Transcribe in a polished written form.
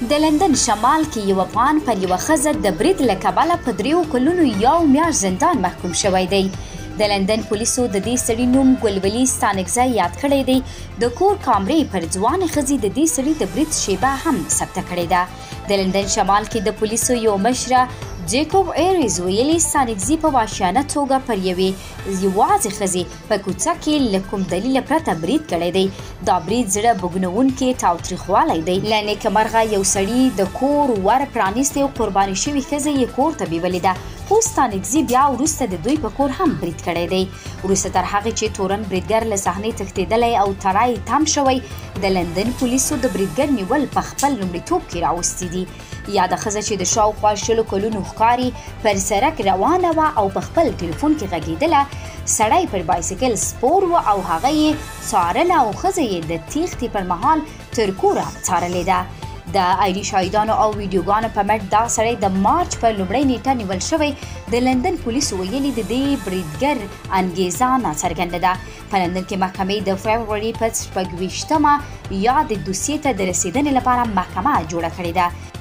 د لندن شمال کې یو افغان پر یوه ښځه د برید له کبله په 3 کلونو 1 میاشت زندان محکوم شوی دی. د لندن پولیسو د دې سړي نوم ګلولي ستانکزی یاد کړی دی. د کور کامرې پر ځوانې ښځې د دې سړي د برید شیبه هم ثبته کړې ده. د لندن شمال کې د پولیسو یو مشره جیکوب ایریز ویلي ستانکزي په وحشیانه توګه پر یوازې ښځې په کوڅه کې له کوم دلیله پرته برید کړی دی. دا برید زړه بوږنوونکی تاوتریخوالی دی. له نیکمرغه یو سړي د کور ور پرانیستی او قرباني شوې ښځه یې کور ته بیولې ده، خو ستانکزي بیا وروسته د دوی په کور هم برید کړی دی. وروسته تر هغې چې تورن بریدګر له صحنې تښتېدلی او تړی تم شوی، د لندن پولیسو د بریدګر نیول په خپل لومړیتوب کې راوستي دي. یاده ښځه چې د شاوخوا 20 کلونو ښکاري پر سړک روانه وه او په خپل ټلیفون کې غږېدله. سړی پر بایسکل سپور و او هغه یې څارله او ښځه یې د تیښتې پر مهال تر کوره څارلې ده. د آیري شاهدانو او ویډیوګانو په مټ دا سړی د مارچ په لومړۍ نیټه نیول شوی. د لندن پولیسو ویلي د دې بریدګر انګیزه ناڅرګنده ده. په لندن کې محکمې د فبروري په 26 یا د دوسیې ته د رسېدنې لپاره محکمه جوړه کړې ده.